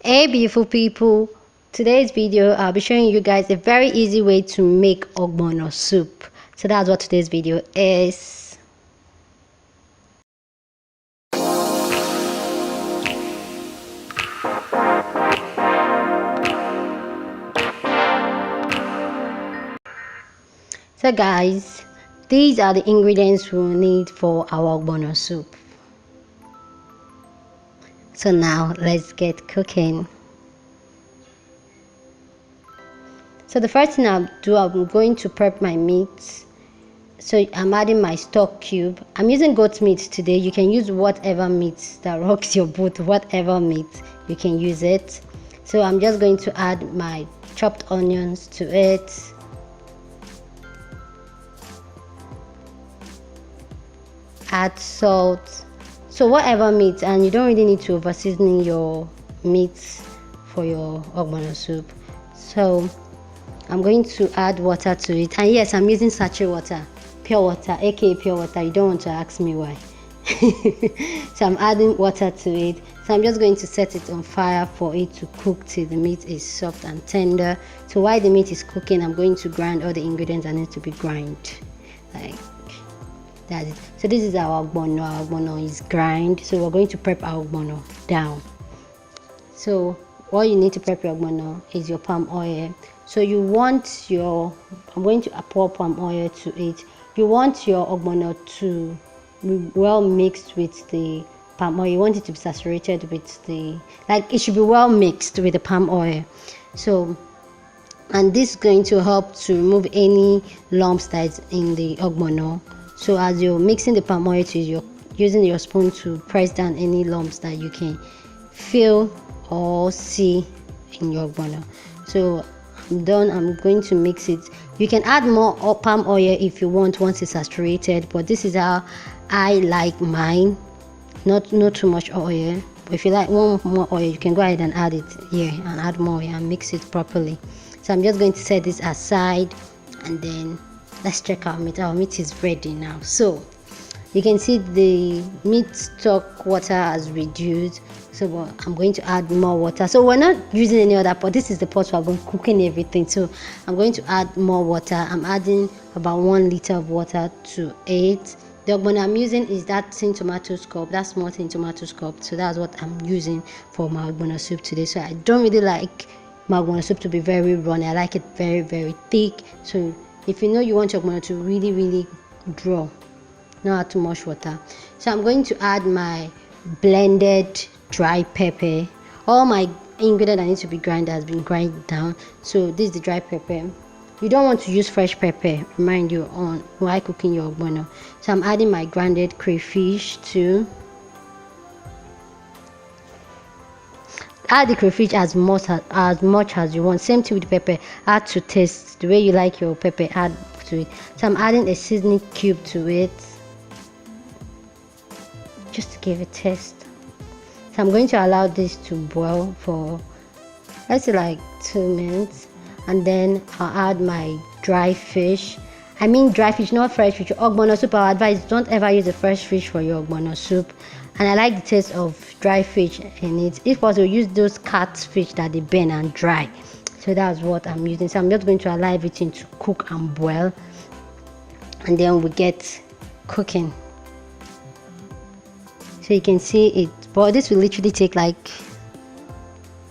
Hey beautiful people, today's video I'll be showing you guys a very easy way to make ogbono soup. So that's what today's video is. So guys, these are the ingredients we'll need for our ogbono soup. So now let's get cooking. So the first thing I'll do, I'm going to prep my meat. So I'm adding my stock cube. I'm using goat meat today. You can use whatever meat that rocks your boat, whatever meat, you can use it. So I'm just going to add my chopped onions to it. Add salt. So whatever meat, and you don't really need to over season your meat for your ogbono soup. So I'm going to add water to it, and yes, I'm using sachet water, pure water, aka pure water. You don't want to ask me why. So I'm adding water to it. So I'm just going to set it on fire for it to cook till the meat is soft and tender. So while the meat is cooking, I'm going to grind all the ingredients that need to be ground. Like that's it. So this is our ogbono. Our ogbono is grind. So we're going to prep our ogbono down. So what you need to prep your ogbono is your palm oil. So you want your, I'm going to pour palm oil to it. You want your ogbono to be well mixed with the palm oil. You want it to be saturated with the, like it should be well mixed with the palm oil. So, and this is going to help to remove any lumps that's in the ogbono. So as you're mixing the palm oil, you're using your spoon to press down any lumps that you can feel or see in your ogbono. So I'm done. I'm going to mix it. You can add more palm oil if you want once it's saturated, but this is how I like mine. Not too much oil, but if you like one more oil, you can go ahead and add it here and add more oil and mix it properly. So I'm just going to set this aside, and then let's check our meat. Our meat is ready now. So you can see the meat stock water has reduced. So I'm going to add more water. So we're not using any other pot. This is the pot we're going to cooking everything. So I'm going to add more water. I'm adding about 1 liter of water to it. The ogbono I'm using is that tin tomato cup, that small tin tomato cup. So that's what I'm using for my ogbono soup today. So I don't really like my ogbono soup to be very runny. I like it very, very thick. So if you know you want your ogbono to really, really draw, not add too much water. So I'm going to add my blended dry pepper. All my ingredient that needs to be ground has been ground down. So this is the dry pepper. You don't want to use fresh pepper, remind you, on while cooking your ogbono. So I'm adding my grounded crayfish too. Add the crayfish as much as you want. Same thing with the pepper. Add to taste, the way you like your pepper, add to it. So I'm adding a seasoning cube to it, just to give it taste. So I'm going to allow this to boil for, let's say, like 2 minutes, and then I'll add my dry fish. I mean dry fish, not fresh fish. Ogbono soup, I advise don't ever use a fresh fish for your ogbono soup. And I like the taste of dry fish in it. If possible, use those catfish that they burn and dry. So that's what I'm using. So I'm just going to allow everything to cook and boil, and then we get cooking. So you can see it, but this will literally take like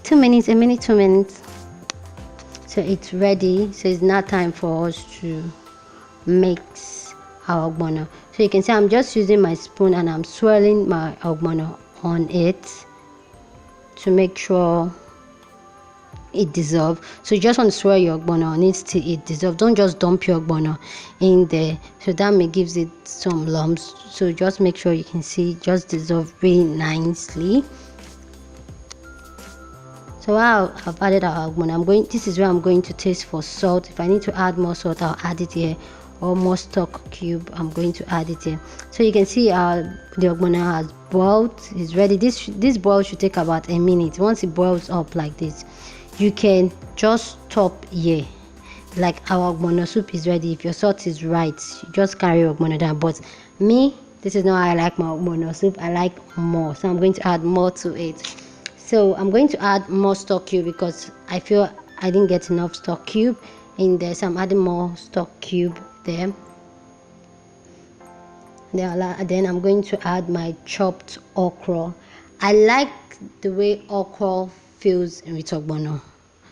2 minutes, a minute, 2 minutes. So it's ready. So it's now time for us to mix our ogbono. So you can see I'm just using my spoon and I'm swirling my ogbono on it to make sure it dissolves. So you just want to swirl your ogbono on it till it dissolves. Don't just dump your ogbono in there, so that may gives it some lumps. So just make sure you can see just dissolve really nicely. So I've added our ogbono, this is where I'm going to taste for salt. If I need to add more salt, I'll add it here, or more stock cube, I'm going to add it here. So you can see the ogbono has boiled, it's ready. This boil should take about a minute. Once it boils up like this, you can just stop here. Like our ogbono soup is ready. If your salt is right, you just carry your ogbono down. But me, this is not how I like my ogbono soup. I like more, so I'm going to add more to it. So I'm going to add more stock cube because I feel I didn't get enough stock cube in there, so I'm adding more stock cube there. Then I'm going to add my chopped okra. I like the way okra feels with ogbono,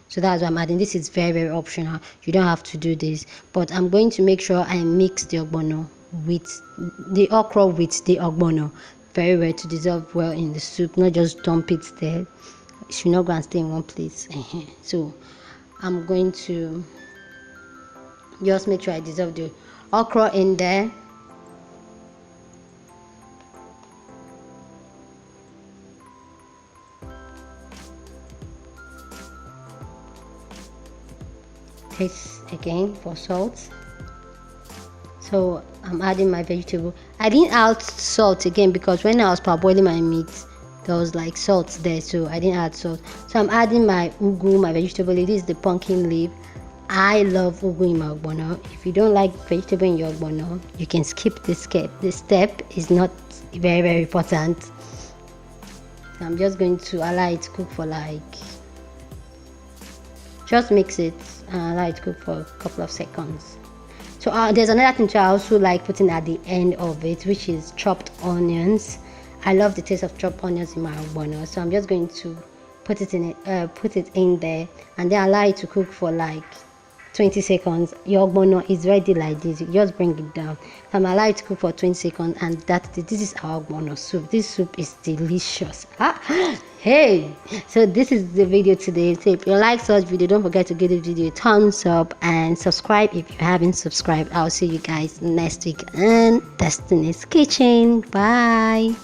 so that's why I'm adding. This is very, very optional. You don't have to do this, but I'm going to make sure I mix the ogbono with the okra with the ogbono very well to dissolve well in the soup, not just dump it there. It should not go and stay in one place. So I'm going to just make sure I dissolve the okra in there. Taste again for salt. So I'm adding my vegetable. I didn't add salt again because when I was parboiling my meat there was like salt there, so I didn't add salt. So I'm adding my ugu, my vegetable. It is the pumpkin leaf. I love ugu in my ogbono. If you don't like vegetable in your ogbono, you can skip this step. This step is not very, very important. So I'm just going to allow it to cook for just mix it and allow it to cook for a couple of seconds. So there's another thing too I also like putting at the end of it, which is chopped onions. I love the taste of chopped onions in my ogbono, so I'm just going to put it in there and then allow it to cook for 20 seconds. Your ogbono is ready like this. You just bring it down. So I'm allow it to cook for 20 seconds, and this is our ogbono soup. This soup is delicious. Hey, so this is the video today. So if you like such video, don't forget to give the video a thumbs up and subscribe if you haven't subscribed. I'll see you guys next week in Destiny's Kitchen. Bye.